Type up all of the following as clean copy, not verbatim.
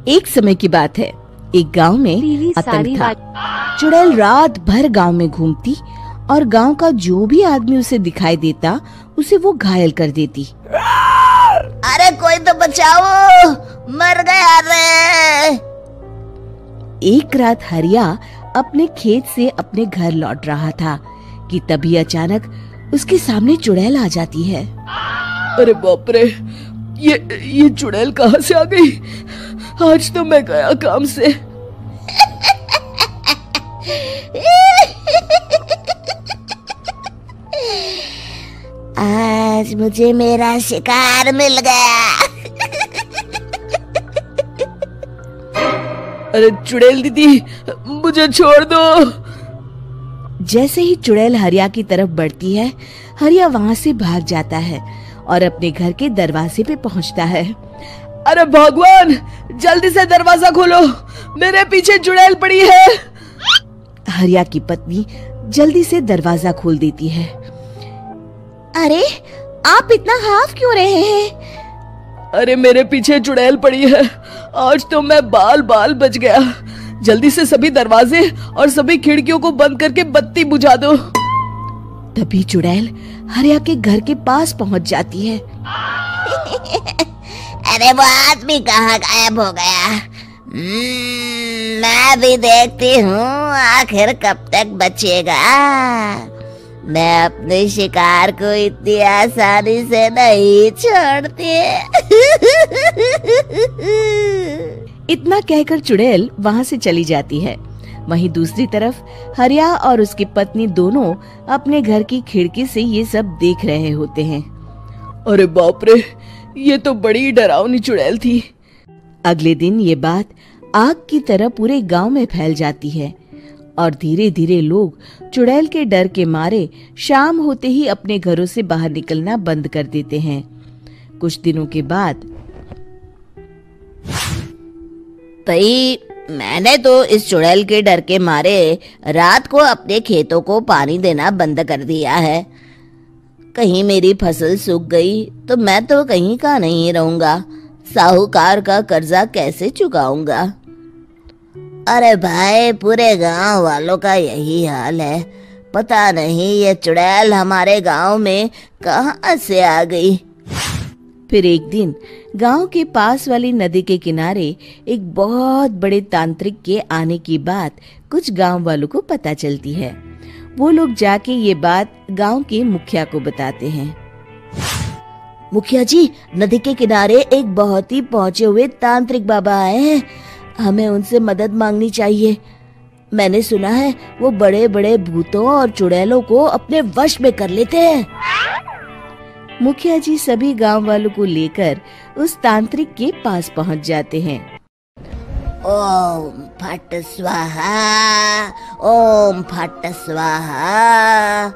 एक समय की बात है, एक गांव में आतंक था। चुड़ैल रात भर गांव में घूमती और गांव का जो भी आदमी उसे दिखाई देता उसे वो घायल कर देती। अरे कोई तो बचाओ, मर गया रे। एक रात हरिया अपने खेत से अपने घर लौट रहा था कि तभी अचानक उसके सामने चुड़ैल आ जाती है। अरे बाप रे, ये चुड़ैल कहाँ से आ गई? आज तो मैं गया काम से। आज मुझे मेरा शिकार मिल गया। अरे चुड़ैल दीदी, मुझे छोड़ दो। जैसे ही चुड़ैल हरिया की तरफ बढ़ती है, हरिया वहाँ से भाग जाता है और अपने घर के दरवाजे पे पहुँचता है। अरे भगवान, जल्दी से दरवाजा खोलो, मेरे पीछे चुड़ैल पड़ी है। हरिया की पत्नी जल्दी से दरवाजा खोल देती है। अरे आप इतना हाफ क्यों रहे हैं? अरे मेरे पीछे चुड़ैल पड़ी है, आज तो मैं बाल बच गया। जल्दी से सभी दरवाजे और सभी खिड़कियों को बंद करके बत्ती बुझा दो। तभी चुड़ैल हरिया के घर के पास पहुंच जाती है। अरे वो आदमी कहाँ गायब हो गया? मैं भी देखती हूँ आखिर कब तक बचेगा। मैं अपने शिकार को इतनी आसानी से नहीं छोड़ती। इतना कहकर चुड़ैल वहाँ से चली जाती है। वहीं दूसरी तरफ हरिया और उसकी पत्नी दोनों अपने घर की खिड़की से ये सब देख रहे होते हैं। अरे बाप रे, ये तो बड़ी डरावनी चुड़ैल थी। अगले दिन ये बात आग की तरह पूरे गांव में फैल जाती है और धीरे धीरे लोग चुड़ैल के डर के मारे शाम होते ही अपने घरों से बाहर निकलना बंद कर देते हैं। कुछ दिनों के बाद भाई, मैंने तो इस चुड़ैल के डर के मारे रात को अपने खेतों को पानी देना बंद कर दिया है। कहीं मेरी फसल सूख गई तो मैं तो कहीं का नहीं रहूंगा। साहूकार का कर्जा कैसे चुकाऊंगा? अरे भाई, पूरे गांव वालों का यही हाल है। पता नहीं ये चुड़ैल हमारे गांव में कहां से आ गई। फिर एक दिन गांव के पास वाली नदी के किनारे एक बहुत बड़े तांत्रिक के आने की बात कुछ गांव वालों को पता चलती है। वो लोग जाके ये बात गांव के मुखिया को बताते हैं। मुखिया जी, नदी के किनारे एक बहुत ही पहुंचे हुए तांत्रिक बाबा आए हैं। हमें उनसे मदद मांगनी चाहिए। मैंने सुना है वो बड़े बड़े भूतों और चुड़ैलों को अपने वश में कर लेते हैं। मुखिया जी सभी गांव वालों को लेकर उस तांत्रिक के पास पहुंच जाते हैं। ओम फट स्वाहा, ओम फट स्वाहा।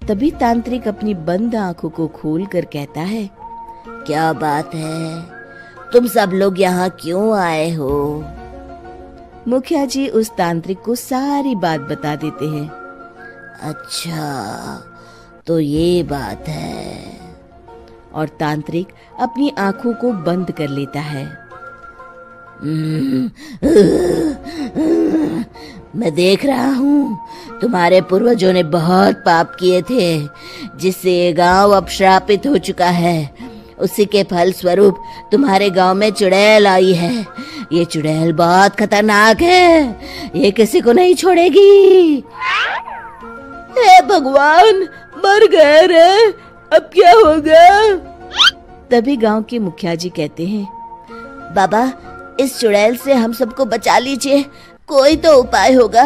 तभी तांत्रिक अपनी बंद आंखों को खोलकर कहता है, क्या बात है? तुम सब लोग यहाँ क्यों आए हो? मुखिया जी उस तांत्रिक को सारी बात बता देते हैं। अच्छा, तो ये बात है। और तांत्रिक अपनी आंखों को बंद कर लेता है। मैं देख रहा हूँ तुम्हारे पूर्वजों ने बहुत पाप किए थे, जिससे ये गांव अब श्रापित हो चुका है। उसी के फल स्वरूप तुम्हारे गांव में चुड़ैल आई है। ये चुड़ैल बहुत खतरनाक है, ये किसी को नहीं छोड़ेगी। हे भगवान, मर गए रे, अब क्या होगा? तभी गांव के मुखिया जी कहते हैं, बाबा, इस चुड़ैल से हम सबको बचा लीजिए। कोई तो उपाय होगा।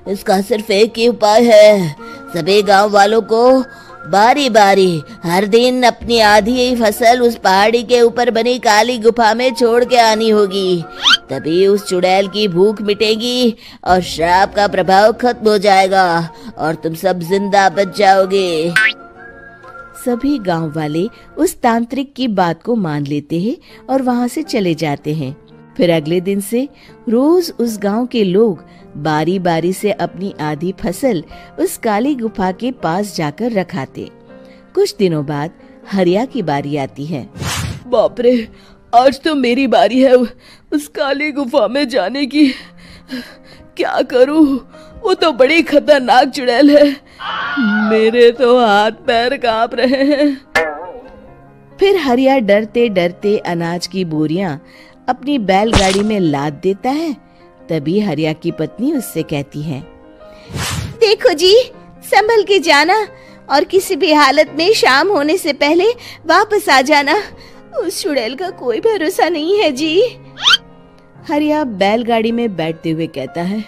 इसका सिर्फ एक ही उपाय है। सभी गांव वालों को बारी बारी हर दिन अपनी आधी फसल उस पहाड़ी के ऊपर बनी काली गुफा में छोड़ के आनी होगी। तभी उस चुड़ैल की भूख मिटेगी और श्राप का प्रभाव खत्म हो जाएगा और तुम सब जिंदा बच जाओगे। सभी गांव वाले उस तांत्रिक की बात को मान लेते हैं और वहां से चले जाते हैं। फिर अगले दिन से रोज उस गांव के लोग बारी बारी से अपनी आधी फसल उस काली गुफा के पास जाकर रखाते। कुछ दिनों बाद हरिया की बारी आती है। बाप रे, आज तो मेरी बारी है उस काली गुफा में जाने की। क्या करूं, वो तो बड़ी खतरनाक चुड़ैल है। मेरे तो हाथ पैर कांप रहे हैं। फिर हरिया डरते डरते अनाज की बोरियां अपनी बैलगाड़ी में लाद देता है। तभी हरिया की पत्नी उससे कहती है, देखो जी, संभल के जाना और किसी भी हालत में शाम होने से पहले वापस आ जाना। उस चुड़ैल का कोई भरोसा नहीं है जी। हरिया बैलगाड़ी में बैठते हुए कहता है,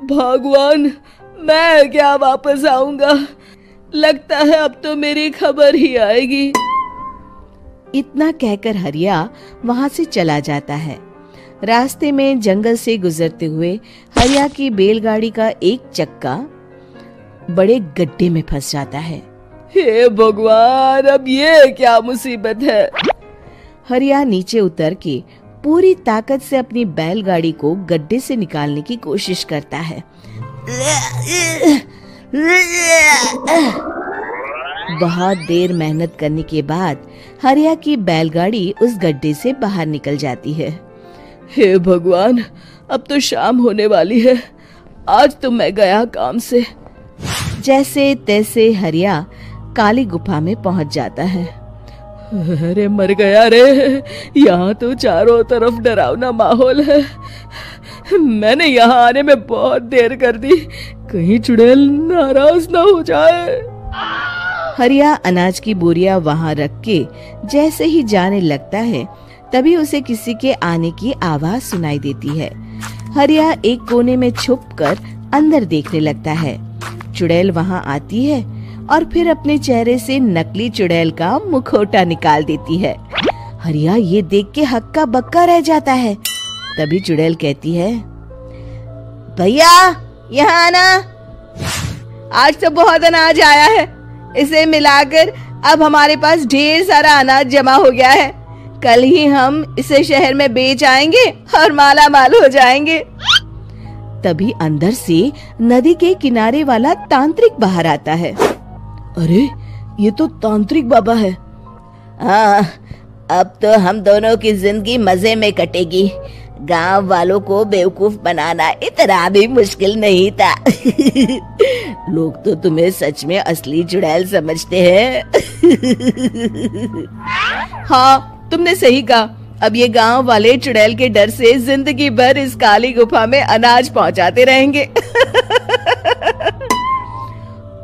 भगवान, मैं क्या वापस आऊंगा? लगता है अब तो मेरी खबर ही आएगी। इतना कहकर हरिया वहां से चला जाता है। रास्ते में जंगल से गुजरते हुए हरिया की बैलगाड़ी का एक चक्का बड़े गड्ढे में फंस जाता है। हे भगवान, अब ये क्या मुसीबत है? हरिया नीचे उतर के पूरी ताकत से अपनी बैलगाड़ी को गड्ढे से निकालने की कोशिश करता है। बहुत देर मेहनत करने के बाद हरिया की बैलगाड़ी उस गड्ढे से बाहर निकल जाती है। हे भगवान, अब तो शाम होने वाली है। आज तो मैं गया काम से। जैसे तैसे हरिया काली गुफा में पहुंच जाता है। अरे मर गया रे, यहाँ तो चारों तरफ डरावना माहौल है। मैंने यहाँ आने में बहुत देर कर दी, कहीं चुड़ैल नाराज ना हो जाए। हरिया अनाज की बोरियां वहां रख के जैसे ही जाने लगता है, तभी उसे किसी के आने की आवाज सुनाई देती है। हरिया एक कोने में छुपकर अंदर देखने लगता है। चुड़ैल वहां आती है और फिर अपने चेहरे से नकली चुड़ैल का मुखौटा निकाल देती है। हरिया ये देख के हक्का बक्का रह जाता है। तभी चुड़ैल कहती है, भैया यहाँ आना, आज तो बहुत अनाज आया है। इसे मिलाकर अब हमारे पास ढेर सारा अनाज जमा हो गया है। कल ही हम इसे शहर में बेच आएंगे और माला माल हो जाएंगे। तभी अंदर से नदी के किनारे वाला तांत्रिक बाहर आता है। अरे, ये तो तांत्रिक बाबा है। हाँ, अब तो हम दोनों की जिंदगी मजे में कटेगी। गांव वालों को बेवकूफ बनाना इतना भी मुश्किल नहीं था। लोग तो तुम्हें सच में असली चुड़ैल समझते हैं। हाँ, तुमने सही कहा। अब ये गांव वाले चुड़ैल के डर से जिंदगी भर इस काली गुफा में अनाज पहुंचाते रहेंगे।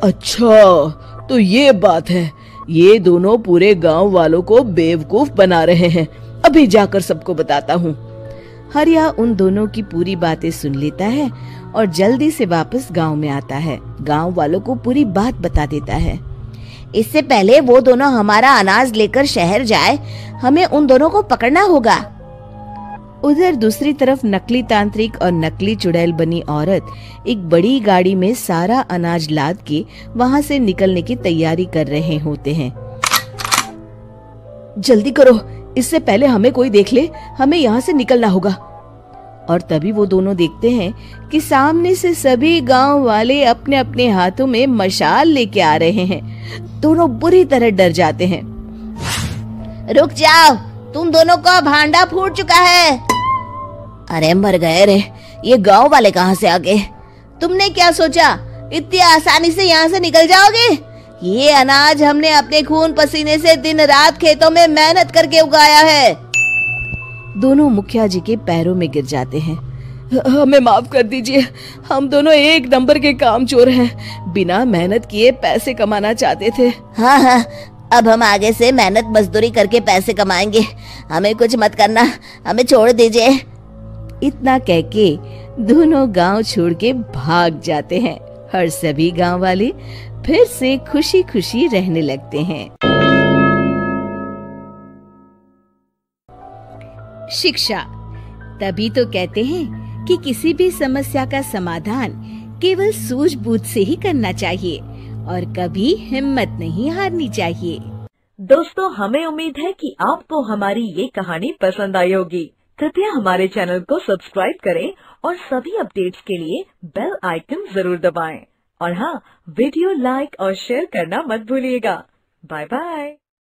अच्छा, तो ये बात है। ये दोनों पूरे गांव वालों को बेवकूफ बना रहे हैं। अभी जाकर सबको बताता हूँ। हरिया उन दोनों की पूरी बातें सुन लेता है और जल्दी से वापस गांव में आता है। गांव वालों को पूरी बात बता देता है। इससे पहले वो दोनों हमारा अनाज लेकर शहर जाए, हमें उन दोनों को पकड़ना होगा। उधर दूसरी तरफ नकली तांत्रिक और नकली चुड़ैल बनी औरत एक बड़ी गाड़ी में सारा अनाज लाद के वहां से निकलने की तैयारी कर रहे होते हैं। जल्दी करो, इससे पहले हमें कोई देख ले। हमें यहाँ से निकलना होगा। और तभी वो दोनों देखते हैं कि सामने से सभी गांव वाले अपने अपने हाथों में मशाल लेके आ रहे हैं। दोनों बुरी तरह डर जाते हैं। रुक जाओ, तुम दोनों का भांडा फूट चुका है। अरे मर गए रे, ये गांव वाले कहाँ से आ गए? तुमने क्या सोचा इतनी आसानी से यहाँ से निकल जाओगे? ये अनाज हमने अपने खून पसीने से दिन रात खेतों में मेहनत करके उगाया है। दोनों मुखिया जी के पैरों में गिर जाते हैं। हमें माफ कर दीजिए, हम दोनों एक नंबर के कामचोर हैं। बिना मेहनत किए पैसे कमाना चाहते थे। हाँ, अब हम आगे से मेहनत मजदूरी करके पैसे कमाएंगे। हमें कुछ मत करना, हमें छोड़ दीजिए। इतना कह के दोनों गांव छोड़ के भाग जाते हैं और सभी गांव वाले फिर से खुशी खुशी रहने लगते हैं। शिक्षा, तभी तो कहते हैं कि किसी भी समस्या का समाधान केवल सूझबूझ से ही करना चाहिए और कभी हिम्मत नहीं हारनी चाहिए। दोस्तों, हमें उम्मीद है कि आपको हमारी ये कहानी पसंद आई होगी। कृपया हमारे चैनल को सब्सक्राइब करें और सभी अपडेट्स के लिए बेल आइकन जरूर दबाएं। और हाँ, वीडियो लाइक और शेयर करना मत भूलिएगा। Bye bye.